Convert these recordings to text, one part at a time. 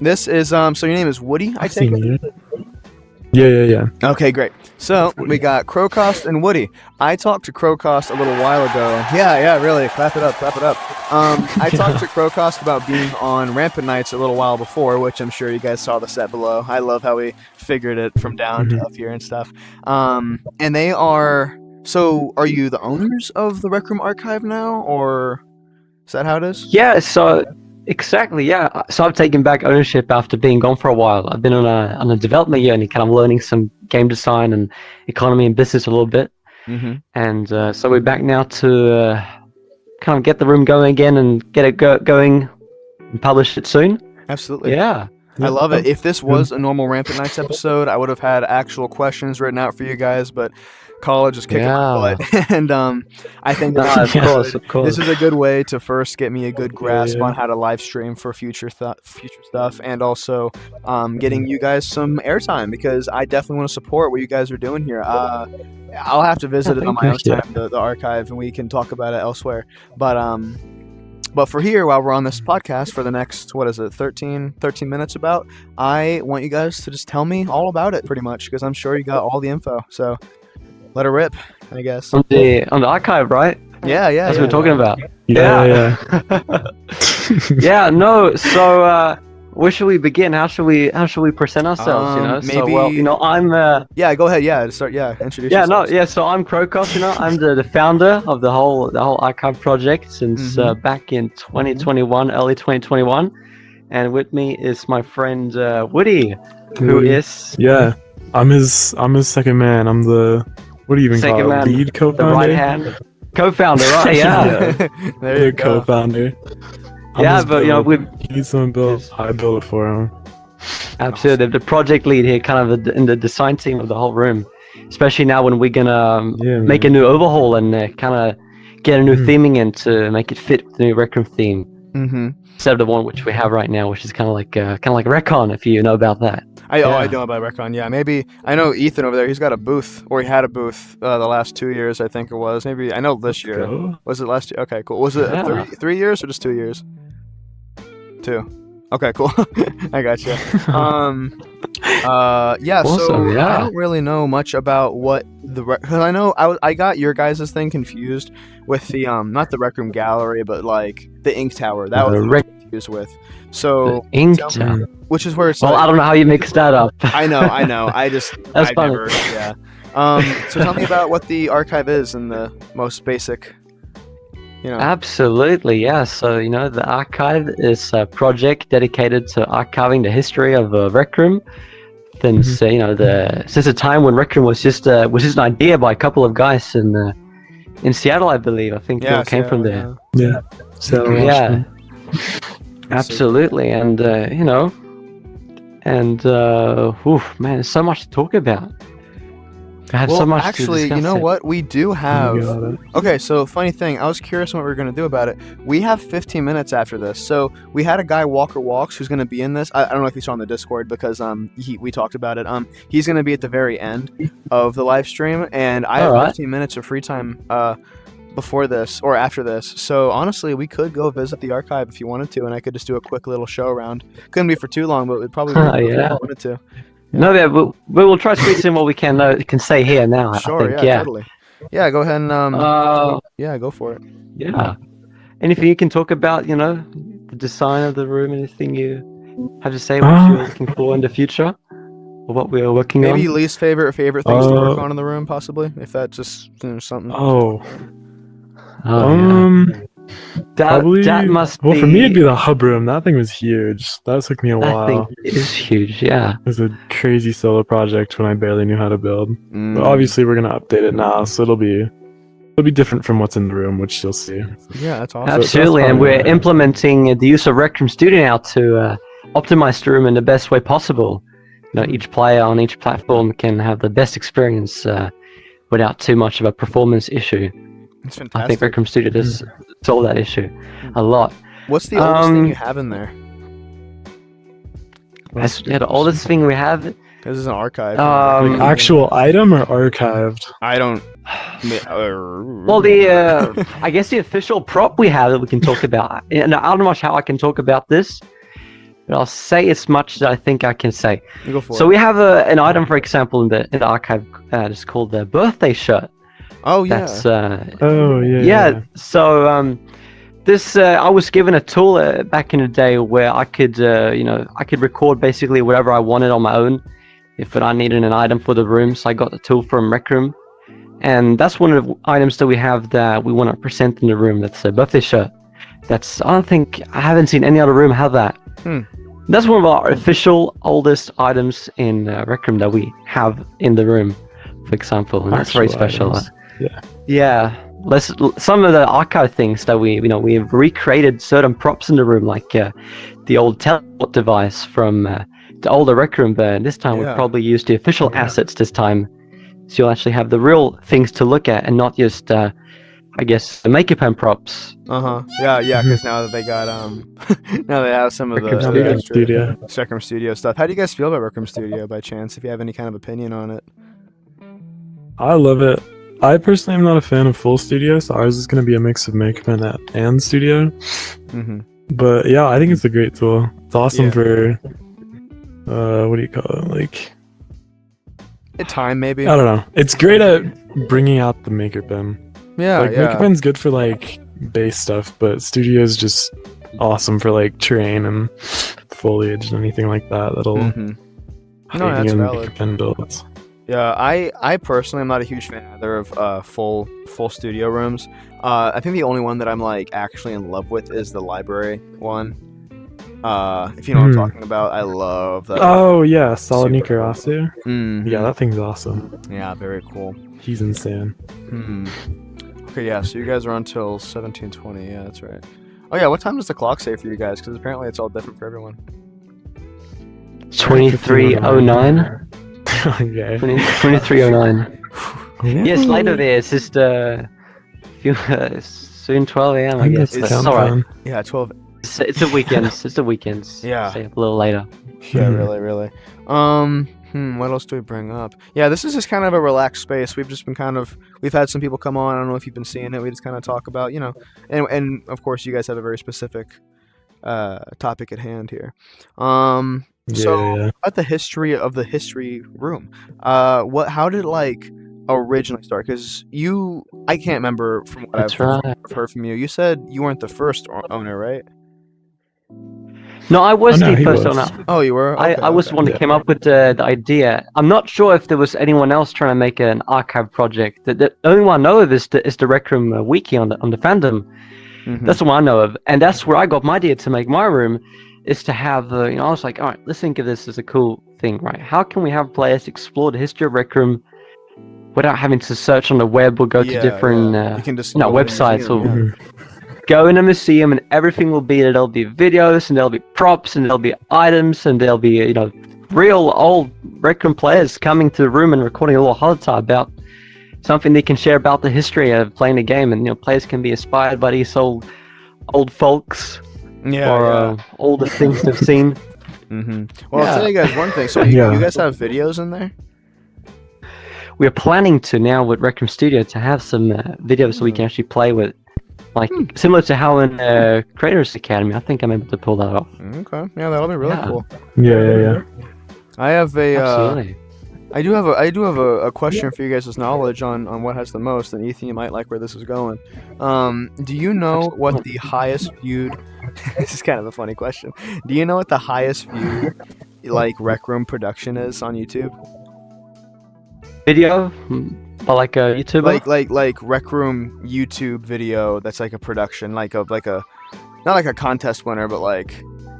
This is so your name is Woody, I I've take seen it? you. Yeah. Okay, great. So we got KroCost and Woody. I talked to KroCost a little while ago. Yeah, really. Clap it up, clap it up. I talked to KroCost about being on Rampant Nights a little while before, which I'm sure you guys saw the set below. I love how we figured it from down to up here and stuff. And they are. So, are you the owners of the Rec Room Archive now, or is that how it is? Yeah, so exactly, yeah. So I've taken back ownership after being gone for a while. I've been on a development year and kind of learning some game design and economy and business a little bit. Mm-hmm. And so we're back now to kind of get the room going again and get it going and publish it soon. Absolutely. Yeah. I love it. If this was a normal Rampant Nights episode, I would have had actual questions written out for you guys, but college is kicking my butt. And I think of course. this is a good way to first get me a good grasp on how to live stream for future stuff, and also getting you guys some airtime, because I definitely want to support what you guys are doing here. I'll have to visit it on my own time, the archive, and we can talk about it elsewhere. But for here, while we're on this podcast for the next, 13 minutes about, I want you guys to just tell me all about it, pretty much, because I'm sure you got all the info. So let her rip, I guess. On the archive, right? Yeah. That's what we're talking about. Yeah. Yeah, no, so where should we begin? How should we present ourselves, Maybe... So, well, I'm Yeah, go ahead. Yeah, start. Yeah, introduce yourselves. yourselves. So I'm KroCost, I'm the founder of the whole archive project since back in 2021, early 2021. And with me is my friend Woody, who is I'm his second man. I'm the, what do you even call it? Lead co-founder? The right hand co-founder, right? Yeah. There you go. Co-founder. But he needs someone build. I build it for him. Absolutely, the project lead here, kind of in the design team of the whole room, especially now when we're gonna make a new overhaul and kind of get a new theming in to make it fit with the new Rec Room theme, instead of the one which we have right now, which is kind of like Recon, if you know about that. I know about Recon. Yeah, maybe I know Ethan over there. He's got a booth, or he had a booth the last 2 years, I think it was. Maybe I know this year. Was it last year? Okay, cool. Was it 3 years or just 2 years? 2. Okay, cool. I got you. Awesome, So I don't really know much about what because I know I got your guys' thing confused with the not the Rec Room Gallery, but like the Ink Tower. That was what I was confused with. So the Ink Tower, which is where it's. Well, I don't know how you mixed that up. I know. That's funny. Yeah. So tell me about what the archive is in the most basic. Absolutely, yeah. So the archive is a project dedicated to archiving the history of Rec Room. Since since a time when Rec Room was just an idea by a couple of guys in Seattle, I believe. I think it came from there. Yeah. Seattle. Yeah. Absolutely, and man, there's so much to talk about. Actually, you know what? We do have... Okay, so funny thing. I was curious what we were going to do about it. We have 15 minutes after this. So we had a guy, Walker Walks, who's going to be in this. I don't know if he's on the Discord because we talked about it. He's going to be at the very end of the live stream. And I have 15 minutes of free time before this or after this. So honestly, we could go visit the archive if you wanted to. And I could just do a quick little show around. Couldn't be for too long, but we'd probably if you wanted to. No, we will try to squeeze in what we can say here now. Sure, I think. Totally. Yeah, go ahead and go for it. Yeah. Anything you can talk about, the design of the room, anything you have to say what you're looking for in the future, or what we're working on? Maybe least favorite things to work on in the room, possibly, if that's just something. That must be... Well, for me, it'd be the hub room. That thing was huge. That took me a while. That thing is huge, yeah. It was a crazy solo project when I barely knew how to build. But obviously, we're gonna update it now, so it'll be different from what's in the room, which you'll see. Yeah, that's awesome. Absolutely, and we're implementing the use of Rec Room Studio now to optimize the room in the best way possible. Each player on each platform can have the best experience without too much of a performance issue. That's fantastic. I think Rec Room Studio does solve that issue a lot. What's the oldest thing you have in there? The oldest thing we have. This is an archive. Actual item or archived? I don't. Well, I guess the official prop we have that we can talk about. And I don't know much how I can talk about this, but I'll say as much as I think I can say. You go for So it. we have an item, for example, in the archive. It's called the birthday shirt. Oh yeah. That's Oh yeah. So this I was given a tool back in the day where I could I could record basically whatever I wanted on my own if I needed an item for the room. So I got the tool from Rec Room, and that's one of the items that we have that we want to present in the room. That's a birthday shirt. I haven't seen any other room have that. That's one of our official oldest items in Rec Room that we have in the room, for example. And that's very special. Yeah. Some of the archive things that we've recreated certain props in the room, like the old teleport device from the older Rec Room, but this time we probably used the official assets this time, so you'll actually have the real things to look at and not just I guess the Makeup and props. Yeah, because now that they got now they have some of the Rec Room Studio stuff. How do you guys feel about Rec Room Studio by chance? If you have any kind of opinion on it. I love it. I personally am not a fan of full studio, so ours is going to be a mix of Makeup and studio. But yeah, I think it's a great tool. It's awesome for what do you call it? Like time maybe. I don't know. It's great at bringing out the Maker Pen. Maker Pen's good for like base stuff, but Studio is just awesome for like terrain and foliage and anything like that. That'll that's valid. Maker Pen builds. Yeah, I personally am not a huge fan either of full studio rooms. I think the only one that I'm like actually in love with is the library one. If you know what I'm talking about, I love that. Oh yeah, Solid Karasu. Yeah, that thing's awesome. Yeah, very cool. He's insane. Okay, yeah, so you guys are until 17:20. Yeah, that's right. Oh yeah, what time does the clock say for you guys? Because apparently it's all different for everyone. 23:09. Okay. 23:09. Yes, later there. It's just soon 12 a.m. I guess. It's alright. Yeah, 12. It's the weekends. It's the weekends. Yeah. Stay up a little later. Yeah, really. What else do we bring up? Yeah, this is just kind of a relaxed space. We've just been we've had some people come on. I don't know if you've been seeing it. We just kind of talk about, and of course you guys have a very specific topic at hand here. About the history of the history room. How did it originally start? Because I can't remember from what I've heard from you. You said you weren't the first owner, right? No, I was the first owner. Oh, you were? Okay, I was the one that came up with the idea. I'm not sure if there was anyone else trying to make an archive project. The only one I know of is the Rec Room wiki on the fandom. That's the one I know of, and that's where I got my idea to make my room. Is to have I was like, all right, let's think of this as a cool thing, right? How can we have players explore the history of Rec Room without having to search on the web or go to different websites or go in a museum, and everything will be there'll be videos and there'll be props and there'll be items and there'll be real old Rec Room players coming to the room and recording a little holotar about something they can share about the history of playing the game, and players can be inspired by these old folks. All the things they've seen. Well, I'll tell you guys one thing. So you guys have videos in there? We're planning to now with Rec Room Studio to have some videos so we can actually play with, similar to how in Creators Academy. I think I'm able to pull that off. Okay, yeah, that'll be really cool. Yeah. I have a absolutely. I do have a question for you guys' knowledge on what has the most, and Ethan, you might like where this is going. Do you know what the highest viewed? This is kind of a funny question. Do you know what the highest viewed Rec Room production is on YouTube? Video, or like a YouTuber? Like Rec Room YouTube video that's like a production, not like a contest winner, but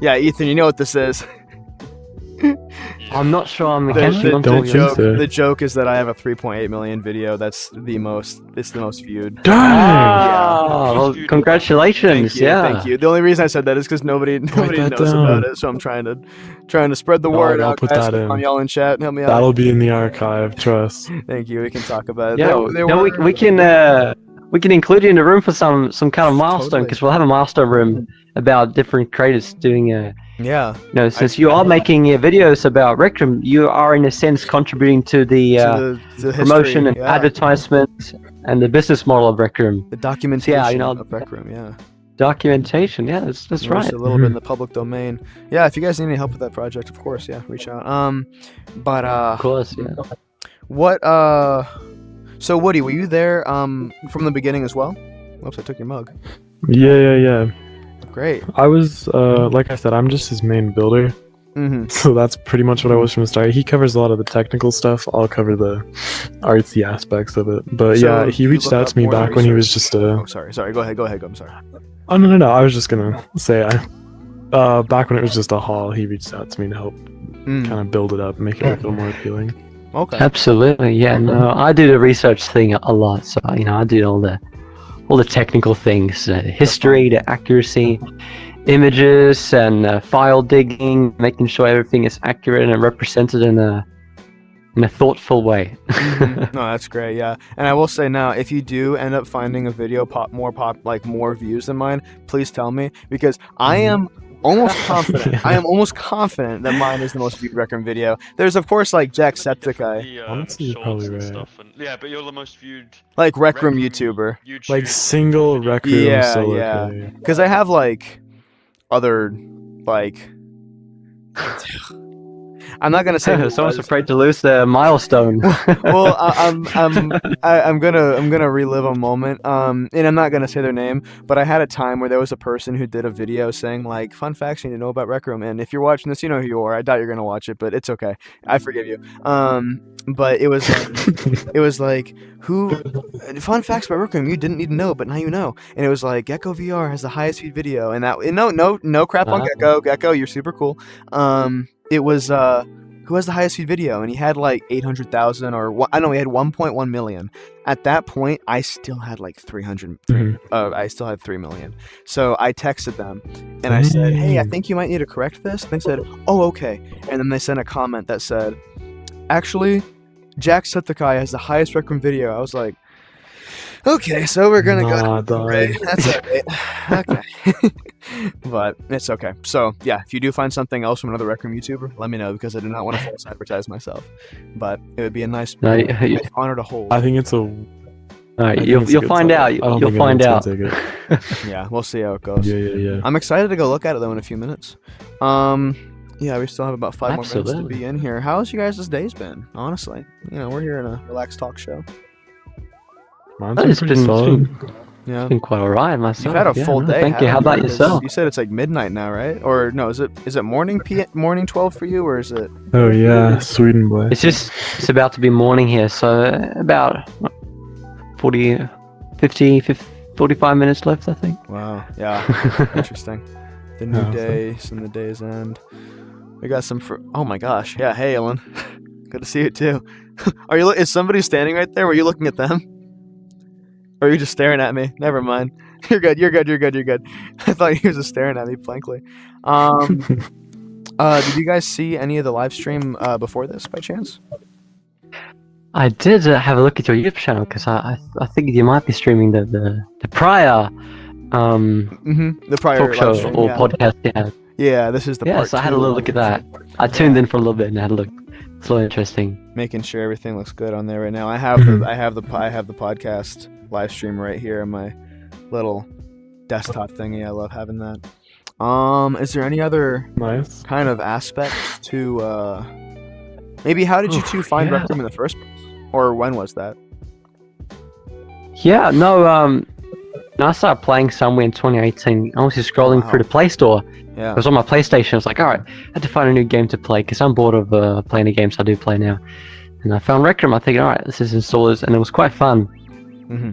yeah, Ethan, you know what this is. I'm not sure I'm the joke is that I have a 3.8 million video that's the most viewed. Dang! Well, congratulations. Thank you. The only reason I said that is because nobody knows about it, so I'm trying to spread the word out. I'll put that in. On y'all in chat, help me out. That'll be in the archive, trust. Thank you. We can talk about it. Yeah, we can include you in the room for some kind of milestone, because we'll have a milestone room about different creators doing since you are making videos about Rec Room, you are in a sense contributing to the promotion and advertisement and the business model of Rec Room. The documentation of Rec Room, Documentation, yeah, that's right. A little bit in the public domain. Yeah, if you guys need any help with that project, of course, yeah, reach out. But Of course, yeah. what so Woody, were you there from the beginning as well? Oops, I took your mug. Yeah. Great. I was like I said, I'm just his main builder. So that's pretty much what I was from the start. He covers a lot of the technical stuff. I'll cover the artsy aspects of it. But So yeah, he you reached look out up to me more than back when he was research. just a. Oh, sorry. Go ahead. I'm sorry. Oh no! I was just gonna say, back when it was just a hall, he reached out to me to help kind of build it up, make it look a little more appealing. Okay. Absolutely, yeah. No, I do the research thing a lot, so I do all the technical things, history, the accuracy, images, and file digging, making sure everything is accurate and represented in a thoughtful way. No, that's great. Yeah, and I will say now, if you do end up finding a video more views than mine, please tell me, because I am almost confident. Yeah. I am almost confident that mine is the most viewed Rec Room video. There's of course like Jacksepticeye, Honestly, you're probably right. Stuff but you're the most viewed like Rec Room YouTuber. YouTube Like single video. rec room Yeah, solo yeah. player. Because I have like other like. I'm not gonna say. Someone's afraid to lose their milestone. Well, I'm gonna relive a moment. And I'm not gonna say their name, but I had a time where there was a person who did a video saying like fun facts you need to know about Rec Room. And if you're watching this, you know who you are. I doubt you're gonna watch it, but it's okay. I forgive you. But it was like who fun facts about Rec Room you didn't need to know, but now you know. And it was like Gecko VR has the highest viewed video, and that no crap on Gecko. Gecko, you're super cool. It was who has the highest viewed video, and he had like 800,000 or I know he had 1.1 million. At that point, I still had like 300. I still had 3 million. So I texted them and I said, "Hey, I think you might need to correct this." And they said, "Oh, okay." And then they sent a comment that said, "Actually, Jacksepticeye has the highest Rec Room video." I was like, "Okay, so we're gonna go." Right? That's okay. Okay. But it's okay. So yeah, if you do find something else from another Rec Room YouTuber, let me know, because I do not want to false advertise myself. But it would be a nice honor to hold. I think it's a. Alright, you'll find out. You'll find out. Yeah, we'll see how it goes. Yeah. I'm excited to go look at it though in a few minutes. Yeah, we still have about 5 more minutes to be in here. How's you guys' days been? Honestly, we're here in a relaxed talk show. Mine's been solid. Yeah. It's been quite alright myself. You've had a full day. Thank you. How about yourself? You said it's like midnight now, right? Or no, is it morning 12 for you, or is it? Oh yeah, Sweden boy. It's about to be morning here, so about 45 minutes left, I think. Wow. Yeah. Interesting. The new days and the day's end. We got some oh my gosh. Yeah. Hey, Ellen. Good to see you too. Is somebody standing right there? Were you looking at them? Or are you just staring at me? Never mind. You're good. I thought you were just staring at me blankly. Did you guys see any of the live stream before this, by chance? I did have a look at your YouTube channel, because I think you might be streaming the prior the prior talk show live stream, or podcast you had. Yeah, this is the part so I had a little look at that. I tuned in for a little bit and had a look. It's really interesting. Making sure everything looks good on there right now. I have the podcast live stream right here in my little desktop thingy. I love having that. Is there any other kind of aspects to maybe how did you two find Rec Room in the first place? Or when was that? Yeah, no, I started playing somewhere in 2018. I was just scrolling through the Play Store. Yeah. It was on my PlayStation. I was like, alright, I had to find a new game to play, because I'm bored of playing the games I do play now. And I found Rec Room. I think, alright, let's just install this, and it was quite fun.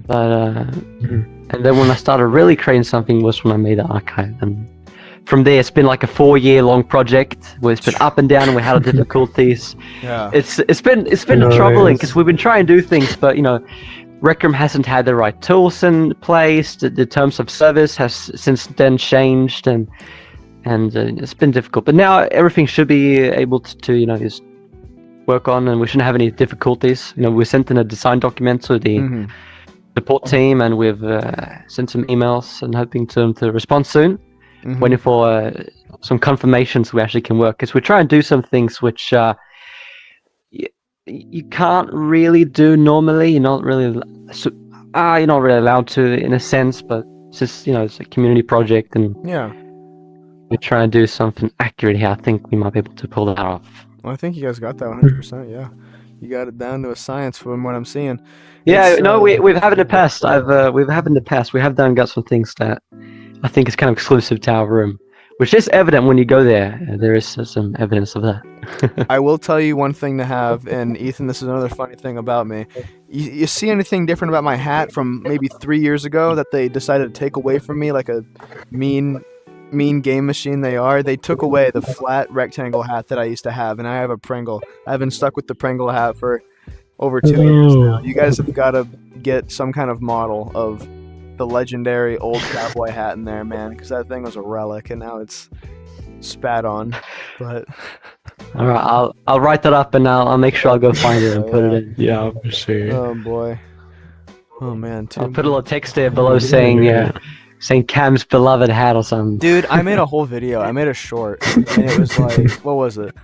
But and then when I started really creating something was when I made the archive, and from there it's been like a 4-year-long project where it's been up and down and we had difficulties. Yeah. It's been troubling, because we've been trying to do things, but Rec Room hasn't had the right tools in place. The terms of service has since then changed, and it's been difficult. But now everything should be able to just work on, and we shouldn't have any difficulties. We sent in a design document to the support team, and we've sent some emails and hoping to respond soon. Waiting for some confirmations we actually can work, because we're trying to do some things which you can't really do normally. You're not really allowed to, in a sense, but It's just, it's a community project, and Yeah. we're trying to do something accurate here. I think we might be able to pull that off. Well, I think you guys got that 100%. Yeah. You got it down to a science from what I'm seeing. Yeah, It's, no, we've had in the past. We've had in the past. We have got some things that I think is kind of exclusive to our room, which is evident when you go there. There is some evidence of that. I will tell you one thing to have, and Ethan, this is another funny thing about me. You see anything different about my hat from maybe 3 years ago that they decided to take away from me, like a mean game machine they are? They took away the flat rectangle hat that I used to have, and I have a Pringle. I've been stuck with the Pringle hat for over 2 years now. You guys have got to get some kind of model of the legendary old cowboy hat in there, man, because that thing was a relic, and now it's spat on. But all right, I'll write that up, and I'll make sure I'll go find it and put it in. Yeah, for sure. oh boy, oh man, I'll put a little text there below saying Cam's beloved hat or something. Dude, I made a whole video. I made a short, and it was like, what was it?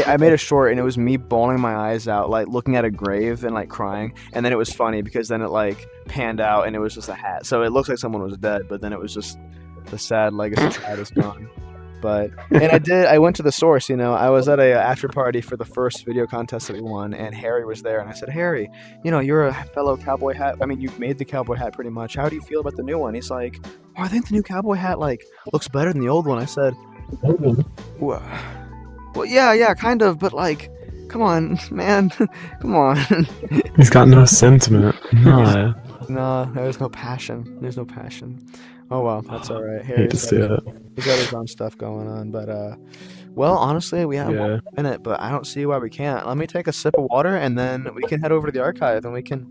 I made a short, and it was me bawling my eyes out, like looking at a grave and like crying. And then it was funny because then it like panned out, and it was just a hat. So it looks like someone was dead, but then it was just the sad legacy hat is gone. But I went to the source. I was at a after party for the first video contest that we won, and Harry was there, and I said, Harry, you're a fellow cowboy hat. I mean, you've made the cowboy hat pretty much. How do you feel about the new one? He's like, I think the new cowboy hat like looks better than the old one. I said, well, yeah, kind of, but like, come on, man, come on. He's got no sentiment. No. No, there's no passion. There's no passion. Oh well, that's all right. Hate to see it. He's got his own stuff going on, but well, honestly, we have 1 minute, but I don't see why we can't. Let me take a sip of water, and then we can head over to the archive, and we can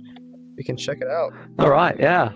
check it out. All right, yeah.